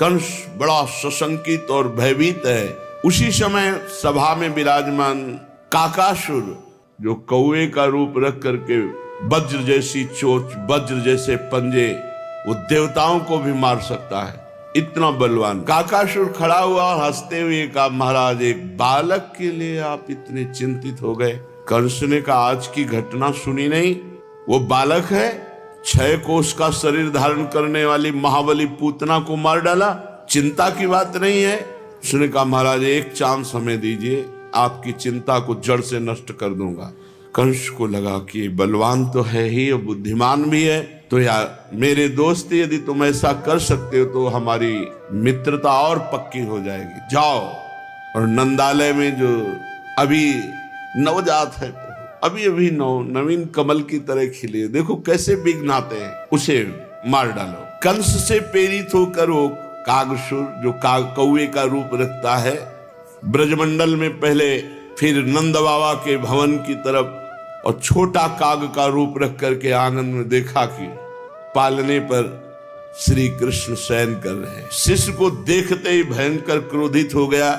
कंस बड़ा सशंकित और भयभीत है। उसी समय सभा में विराजमान काकासुर, जो कौवे का रूप रख करके वज्र जैसी चोंच, वज्र जैसे पंजे, वो देवताओं को भी मार सकता है, इतना बलवान काकासुर खड़ा हुआ और हंसते हुए कहा, महाराज एक बालक के लिए आप इतने चिंतित हो गए। कंस ने कहा, आज की घटना सुनी नहीं? वो बालक है, 6 कोस का शरीर धारण करने वाली महाबली पूतना को मार डाला, चिंता की बात नहीं है। उसने कहा, महाराज एक चांस हमें दीजिए, आपकी चिंता को जड़ से नष्ट कर दूंगा। कंस को लगा कि बलवान तो है ही और बुद्धिमान भी है, तो यार मेरे दोस्त, यदि तुम ऐसा कर सकते हो तो हमारी मित्रता और पक्की हो जाएगी। जाओ और नंदालय में जो अभी नवजात है, अभी अभी नवीन कमल की तरह खिले, देखो कैसे बिघनाते हैं, उसे मार डालो। कंस से प्रेरित होकर वो कागसुर, जो कौवे का रूप रखता है, ब्रजमंडल में पहले, फिर नंद बाबा के भवन की तरफ, और छोटा काग का रूप रख करके आंगन में देखा कि पालने पर श्री कृष्ण शयन कर रहे हैं। शिष्य को देखते ही भयंकर क्रोधित हो गया।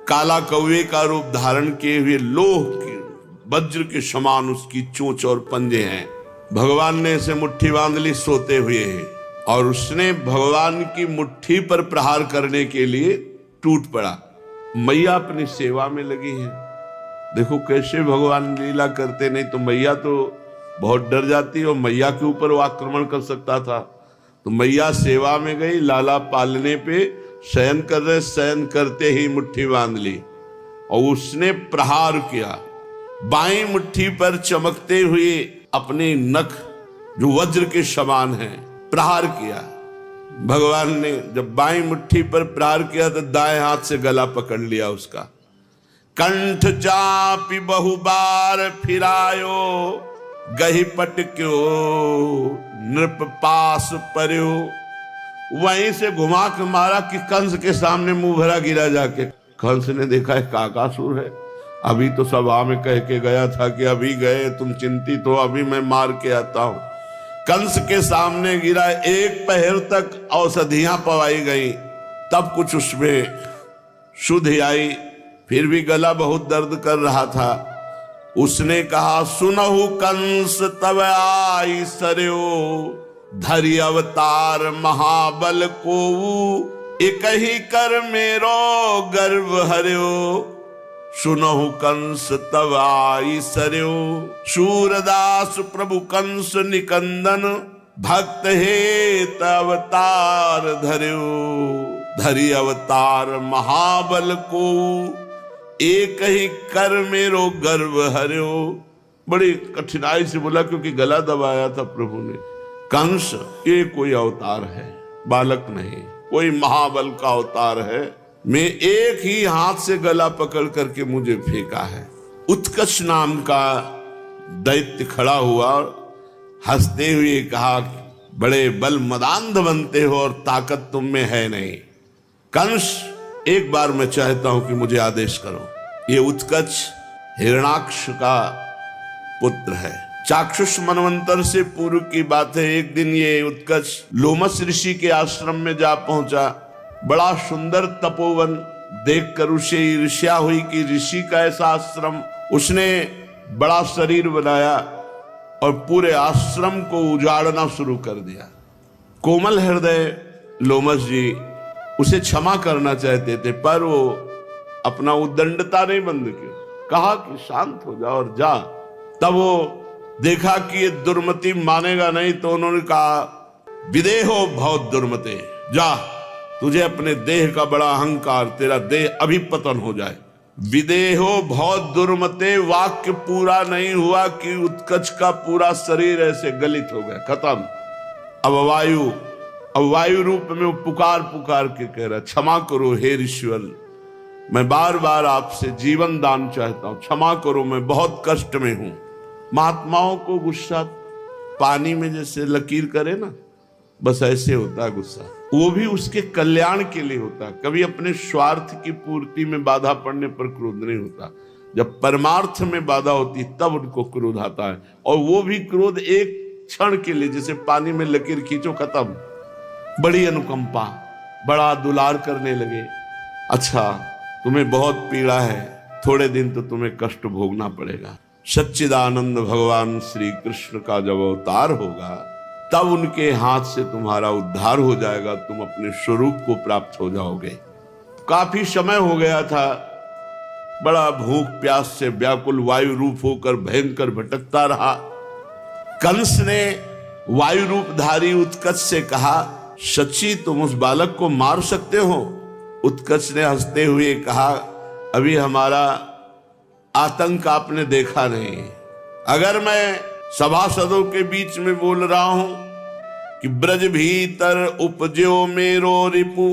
काला कौवे का रूप धारण किए हुए लोह के वज्र के समान उसकी चोंच और पंजे हैं। भगवान ने इसे मुट्ठी बांध ली सोते हुए, और उसने भगवान की मुट्ठी पर प्रहार करने के लिए टूट पड़ा। मैया अपनी सेवा में लगी है। देखो कैसे भगवान लीला करते, नहीं तो मैया तो बहुत डर जाती और मैया के ऊपर वो आक्रमण कर सकता था। तो मैया सेवा में गई, लाला पालने पे शयन कर रहे, शयन करते ही मुट्ठी बांध ली और उसने प्रहार किया। बाई मुट्ठी पर चमकते हुए अपने नख जो वज्र के समान है प्रहार किया। भगवान ने जब बाई मुट्ठी पर प्रहार किया तो दाएं हाथ से गला पकड़ लिया उसका। कंठ चापी बहुबार फिरायो, गही पटक्यो नृप पास पर्यो। वहीं से घुमा के मारा कि कंस के सामने मुंह भरा गिरा जाके। कंस ने देखा है काकासुर है, अभी तो सभा में कह के गया था कि अभी गए तुम चिंतित हो, अभी मैं मार के आता हूं। कंस के सामने गिरा, एक पहर तक औषधियां पवाई गई, तब कुछ उसमें शुद्ध आई, फिर भी गला बहुत दर्द कर रहा था। उसने कहा, सुनहु कंस तब आई सरयो, धरि अवतार महाबल को, एक ही कर मेरो गर्व हर्यो। सुनहु कंस तब आई सरयो, सूरदास प्रभु कंस निकंदन, भक्त हेत अवतार धर्यो। धरि अवतार महाबल को, एक ही कर मेरो गर्व हर्यो। बड़ी कठिनाई से बोला क्योंकि गला दबाया था प्रभु ने। कंस ये कोई अवतार है, बालक नहीं, कोई महाबल का अवतार है। मैं एक ही हाथ से गला पकड़ करके मुझे फेंका है। उत्कच नाम का दैत्य खड़ा हुआ, हंसते हुए कहा, बड़े बल मदांध बनते हो और ताकत तुम में है नहीं। कंस, एक बार मैं चाहता हूं कि मुझे आदेश करो। ये उत्कच हिरणाक्ष का पुत्र है। चाक्षुष मनवंतर से पूर्व की बात है। एक दिन ये उत्कच लोमस ऋषि के आश्रम में जा पहुंचा। बड़ा सुंदर तपोवन देखकर उसे ईर्ष्या हुई कि ऋषि का ऐसा आश्रम। उसने बड़ा शरीर बनाया और पूरे आश्रम को उजाड़ना शुरू कर दिया। कोमल हृदय लोमस जी उसे क्षमा करना चाहते थे, पर वो अपना उद्दंडता नहीं बंद की। कहा कि शांत हो जा और जा। तब वो देखा कि ये दुर्मति मानेगा नहीं, तो उन्होंने कहा, विदेहो बहुत दुर्मते, जा, तुझे अपने देह का बड़ा अहंकार, तेरा देह अभी पतन हो जाए। विदेहो बहुत दुर्मते वाक्य पूरा नहीं हुआ कि उत्कच का पूरा शरीर ऐसे गलित हो गया, खत्म। अब वायु रूप में वो पुकार पुकार के कह रहा, क्षमा करो हे ईश्वर, मैं बार बार आपसे जीवन दान चाहता हूं, क्षमा करो, मैं बहुत कष्ट में हूं। महात्माओं को गुस्सा पानी में जैसे लकीर करे ना, बस ऐसे होता है गुस्सा। वो भी उसके कल्याण के लिए होता है। कभी अपने स्वार्थ की पूर्ति में बाधा पड़ने पर क्रोध नहीं होता। जब परमार्थ में बाधा होती तब उनको क्रोध आता है, और वो भी क्रोध एक क्षण के लिए, जैसे पानी में लकीर खींचो खत्म। बड़ी अनुकंपा, बड़ा दुलार करने लगे। अच्छा, तुम्हें बहुत पीड़ा है, थोड़े दिन तो तुम्हें कष्ट भोगना पड़ेगा। सच्चिदानंद भगवान श्री कृष्ण का जब अवतार होगा तब उनके हाथ से तुम्हारा उद्धार हो जाएगा, तुम अपने स्वरूप को प्राप्त हो जाओगे। काफी समय हो गया था, बड़ा भूख प्यास से व्याकुल वायु रूप होकर भयंकर भटकता रहा। कंस ने वायु रूपधारी उत्कच से कहा, सच्ची तुम उस बालक को मार सकते हो? उत्कच ने हंसते हुए कहा, अभी हमारा आतंक आपने देखा नहीं। अगर मैं सभासदों के बीच में बोल रहा हूं कि ब्रज भीतर उपजो मेरो रिपु,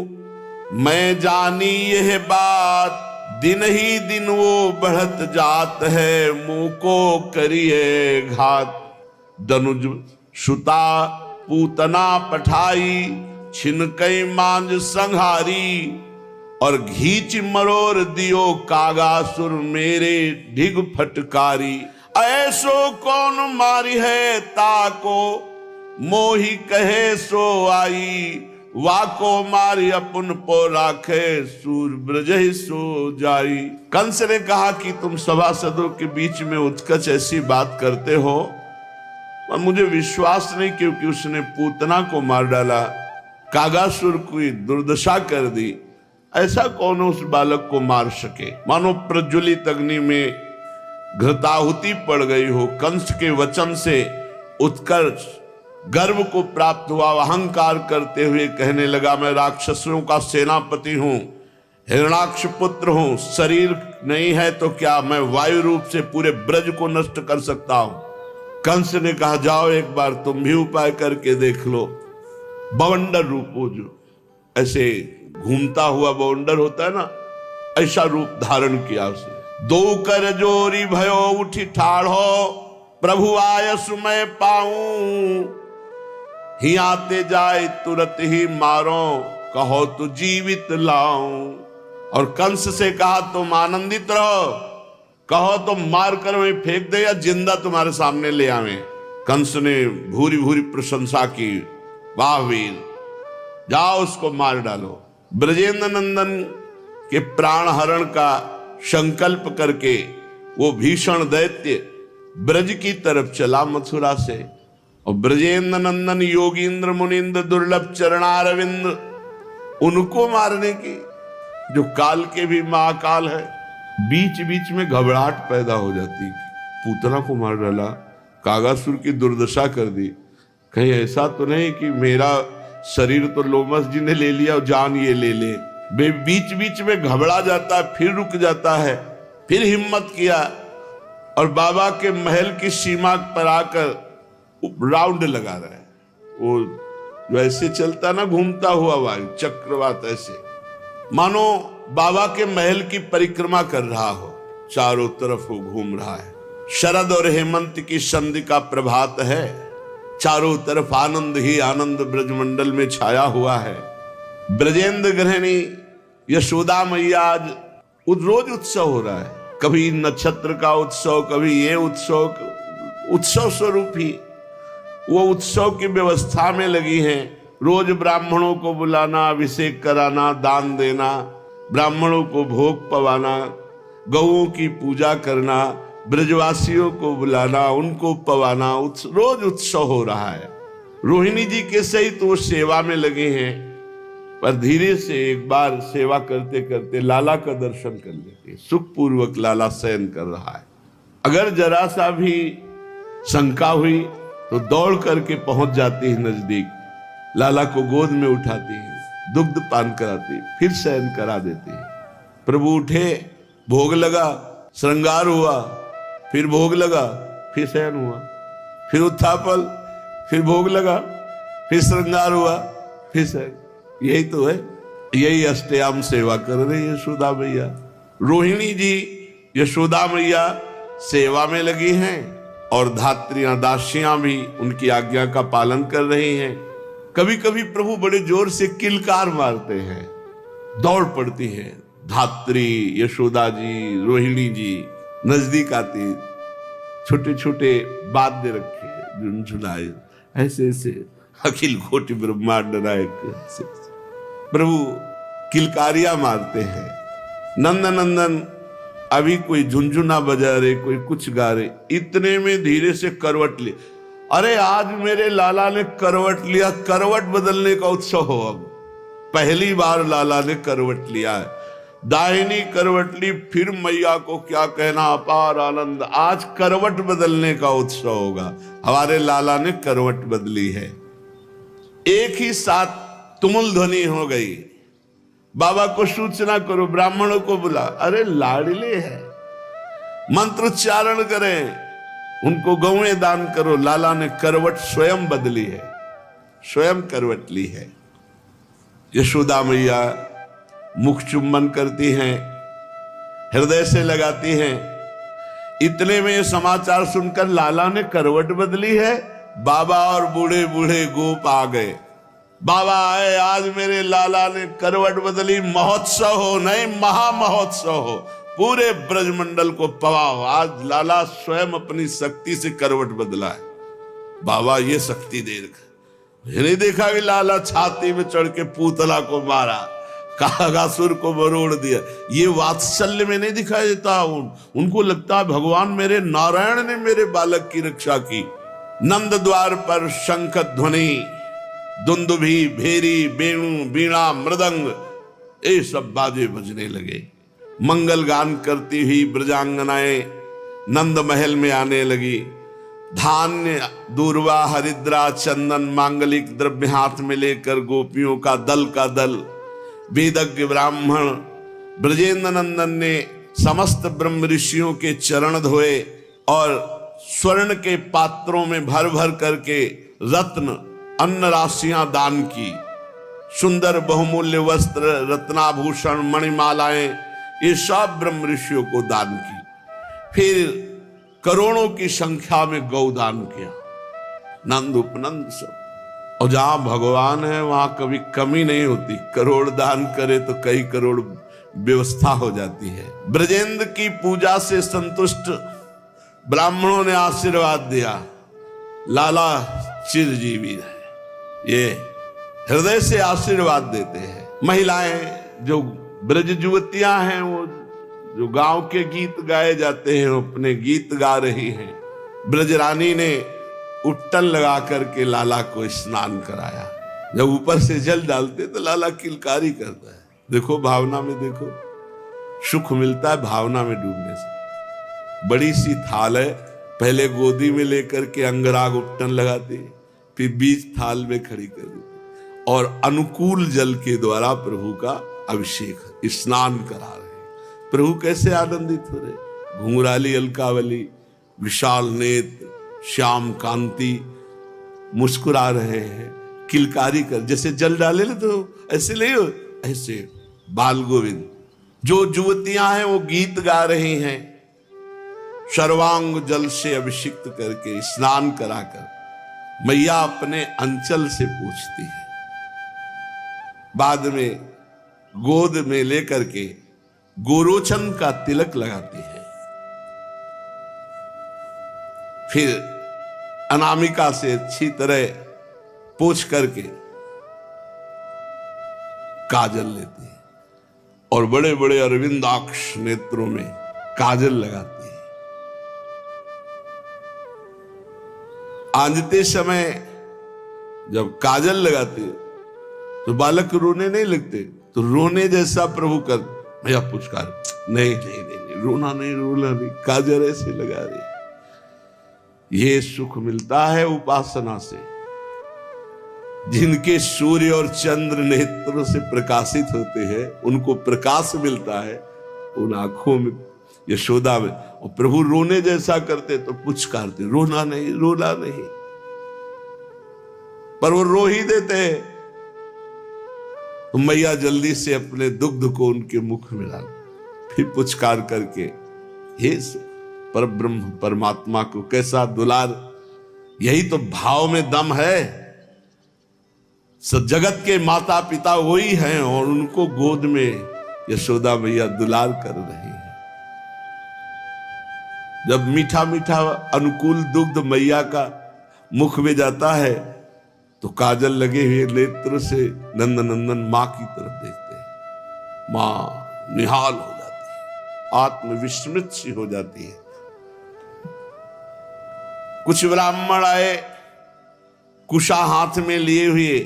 मैं जानी यह बात, दिन ही दिन वो बढ़त जात है, मुंह को करिए घात। दनुज सुता पूतना पठाई, छिनकई मांझ संहारी, और घीच मरोर दियो कागासुर मेरे ढिग फटकारी। ऐसो कौन मारी है ताको, मोही कहे सो आई, वाको मारी अपन पो राखे, सूर ब्रज सो जाई। कंस ने कहा कि तुम सभासदों के बीच में उत्कच ऐसी बात करते हो, और मुझे विश्वास नहीं, क्योंकि उसने पूतना को मार डाला, कागासुर की दुर्दशा कर दी। ऐसा कौन उस बालक को मार सके? मानो प्रज्वलित अग्नि में घृताहुति पड़ गई हो। कंस के वचन से उत्कर्ष गर्व को प्राप्त हुआ, अहंकार करते हुए कहने लगा, मैं राक्षसों का सेनापति हूं, हिरणाक्ष पुत्र हूं, शरीर नहीं है तो क्या, मैं वायु रूप से पूरे ब्रज को नष्ट कर सकता हूं। कंस ने कहा, जाओ एक बार तुम भी उपाय करके देख लो। बवंडर रूप, हो जो ऐसे घूमता हुआ बवंडर होता है ना, ऐसा रूप धारण किया उसने। दो कर जोरी भयो उठी ठाढ़ो, प्रभु आय सुमय पाऊं, ही आते जाए तुरंत ही मारो, कहो तो जीवित लाऊं। और कंस से कहा, तुम आनंदित रहो, कहो तो मार कर मैं फेंक दे या जिंदा तुम्हारे सामने ले आवे। कंस ने भूरी भूरी प्रशंसा की, वाह वीर, जाओ उसको मार डालो। ब्रजेंद्र नंदन के प्राण हरण का संकल्प करके वो भीषण दैत्य ब्रज की तरफ चला मथुरा से, और ब्रजेंद्र नंदन योगींद्र मुनिंद्र दुर्लभ चरणारविंद, उनको मारने की, जो काल के भी महाकाल है। बीच बीच में घबराहट पैदा हो जाती, पूतना को मार डाला, कागासुर की दुर्दशा कर दी, कहीं ऐसा तो नहीं कि मेरा शरीर तो लोमस जी ने ले लिया और जान ये ले ले। बीच बीच में घबरा जाता है, फिर रुक जाता है, फिर हिम्मत किया और बाबा के महल की सीमा पर आकर राउंड लगा रहा है। वो जो ऐसे चलता ना, घूमता हुआ वायु चक्रवात, ऐसे मानो बाबा के महल की परिक्रमा कर रहा हो, चारों तरफ वो घूम रहा है। शरद और हेमंत की संधि का प्रभात है, चारों तरफ आनंद ही आनंद ब्रजमंडल में छाया हुआ है। ब्रजेंद्र गृहिणी यशोदा मैया आज रोज उत्सव हो रहा है, कभी नक्षत्र का उत्सव, कभी ये उत्सव, उत्सव स्वरूप ही वो उत्सव की व्यवस्था में लगी हैं। रोज ब्राह्मणों को बुलाना, अभिषेक कराना, दान देना, ब्राह्मणों को भोग पवाना, गौओं की पूजा करना, ब्रजवासियों को बुलाना, उनको पवाना, रोज उत्सव हो रहा है। रोहिणी जी के सहित वो सेवा में लगे हैं, पर धीरे से एक बार सेवा करते करते लाला का दर्शन कर लेते, सुखपूर्वक लाला शयन कर रहा है। अगर जरा सा भी शंका हुई तो दौड़ करके पहुंच जाती है नजदीक, लाला को गोद में उठाती है, दुग्ध पान कराती, फिर शयन करा देती है। प्रभु उठे, भोग लगा, श्रृंगार हुआ, फिर भोग लगा, फिर शयन हुआ, फिर उत्थापन, फिर भोग लगा, फिर श्रृंगार हुआ, फिर शयन। यही तो है, यही अष्टयाम सेवा कर रही है यशोदा मैया। रोहिणी जी यशोदा मैया सेवा में लगी हैं और धात्रियां दासियां भी उनकी आज्ञा का पालन कर रही हैं। कभी कभी प्रभु बड़े जोर से किलकार मारते हैं, दौड़ पड़ती है धात्री, यशोदा जी, रोहिणी जी नजदीक आती, छोटे छोटे वाद्य रखे, झुनझुनाए, ऐसे ऐसे अखिल कोटि ब्रह्मांड नायक प्रभु किलकारियां मारते हैं, नंद नंदन अभी कोई झुनझुना बजा रहे, कोई कुछ गा रहे, इतने में धीरे से करवट ली। अरे आज मेरे लाला ने करवट लिया, करवट बदलने का उत्सव हो। अब पहली बार लाला ने करवट लिया है, दाहिनी करवट ली, फिर मैया को क्या कहना, अपार आनंद। आज करवट बदलने का उत्सव होगा, हमारे लाला ने करवट बदली है। एक ही साथ तुमुल ध्वनि हो गई, बाबा को सूचना करो, ब्राह्मणों को बुला, अरे लाडले है, मंत्रोच्चारण करें, उनको गौएं दान करो। लाला ने करवट स्वयं बदली है, स्वयं करवट ली है। यशोदा मैया मुख चुम्बन करती हैं, हृदय से लगाती हैं। इतने में ये समाचार सुनकर लाला ने करवट बदली है, बाबा और बूढ़े बूढ़े गोप आ गए। बाबा आए, आज मेरे लाला ने करवट बदली, महोत्सव हो, नहीं महामहोत्सव हो, पूरे ब्रजमंडल को पवाओ, आज लाला स्वयं अपनी शक्ति से करवट बदला है। बाबा ये शक्ति दे रखा, नहीं देखा कि लाला छाती में चढ़ के पूतला को मारा, कागासुर को मरोड़ दिया। ये वात्सल्य में नहीं दिखाई देता, उनको लगता है भगवान मेरे नारायण ने मेरे बालक की रक्षा की। नंद द्वार पर शंख ध्वनि, दुंदुभी, भेरी, वेणु, बीणा, मृदंग, ये सब बाजे बजने लगे। मंगल गान करती हुई ब्रजांगनाएं नंद महल में आने लगी। धान्य, दूर्वा, हरिद्रा, चंदन, मांगलिक द्रव्य हाथ में लेकर गोपियों का दल वेदज्ञ ब्राह्मण ब्रजेंद्र नंदन ने समस्त ब्रह्म ऋषियों के चरण धोए और स्वर्ण के पात्रों में भर भर करके रत्न अन्न राशियां दान की। सुंदर बहुमूल्य वस्त्र, रत्नाभूषण, मणिमालाएं, ये सब ब्रह्म ऋषियों को दान की। फिर करोड़ों की संख्या में गौदान किया, नंद उपनंद सब। और जहां भगवान है वहां कभी कमी नहीं होती, करोड़ दान करे तो कई करोड़ व्यवस्था हो जाती है। ब्रजेंद्र की पूजा से संतुष्ट ब्राह्मणों ने आशीर्वाद दिया, लाला चिरजीवी है। ये हृदय से आशीर्वाद देते हैं। महिलाएं जो ब्रज युवतियां हैं, वो जो गांव के गीत गाए जाते हैं, अपने गीत गा रही हैं। ब्रजरानी ने उट्टन लगा करके लाला को स्नान कराया। जब ऊपर से जल डालते तो लाला किलकारी करता है। देखो भावना में, देखो सुख मिलता है भावना में डूबने से। बड़ी सी थाल है, पहले गोदी में लेकर के अंगराग उट्टन लगाती, फिर बीच थाल में खड़ी कर देती और अनुकूल जल के द्वारा प्रभु का अभिषेक, स्नान करा रहे। प्रभु कैसे आनंदित हो रहे, घुंघराली अलकावली, विशाल नेत्र, श्याम कांति, मुस्कुरा रहे हैं, किलकारी कर, जैसे जल डाले ना तो ऐसे नहीं हो, ऐसे बाल गोविंद। जो युवतियां हैं वो गीत गा रही हैं, सर्वांग जल से अभिषिक्त करके स्नान कराकर मैया अपने अंचल से पूछती है। बाद में गोद में लेकर के गोरोचन का तिलक लगाती है। फिर अनामिका से अच्छी तरह पोंछ करके काजल लेती है और बड़े बड़े अरविंदाक्ष नेत्रों में काजल लगाती है। आंजते समय जब काजल लगाती है तो बालक रोने नहीं लगते, तो रोने जैसा प्रभु कर भैया पुचकार, नहीं नहीं नहीं, नहीं रोना नहीं, रोना नहीं, काजल ऐसे लगा रही। ये सुख मिलता है उपासना से। जिनके सूर्य और चंद्र नेत्रों से प्रकाशित होते हैं, उनको प्रकाश मिलता है उन आंखों में, यशोदा में। और प्रभु रोने जैसा करते तो पुचकारते, रोना नहीं, रोना नहीं, पर वो रो ही देते हैं। तो मैया जल्दी से अपने दुग्ध को उनके मुख में डाल, फिर पुचकार करके, हे पर ब्रह्म परमात्मा को कैसा दुलार। यही तो भाव में दम है। जगत के माता पिता वही हैं और उनको गोद में यशोदा मैया दुलार कर रही है। जब मीठा मीठा अनुकूल दुग्ध मैया का मुख में जाता है तो काजल लगे हुए नेत्र से नंदनंदन मां की तरफ देखते हैं। मां निहाल हो जाती है, आत्मविस्मृत सी हो जाती है। कुछ ब्राह्मण आए कुशा हाथ में लिए हुए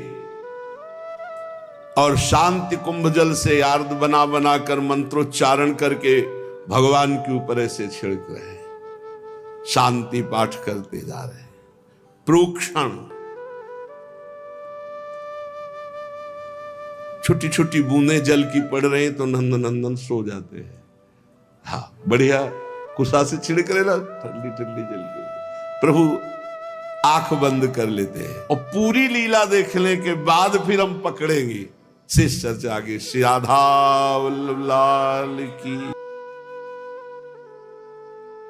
और शांति कुंभ जल से आर्द बना बना कर मंत्रोच्चारण करके भगवान के ऊपर ऐसे छिड़क रहे हैं, शांति पाठ करते जा रहे हैं। प्रोक्षण छोटी छोटी बूंदें जल की पड़ रही हैं तो नंदनंदन सो जाते हैं। हाँ बढ़िया, कुशा से छिड़क रहे ना, ठंडी ठंडी जल की, प्रभु आंख बंद कर लेते हैं और पूरी लीला देखने के बाद फिर हम पकड़ेंगे। शेष चर्चा आगे। श्री राधा वल्लभ लाल की।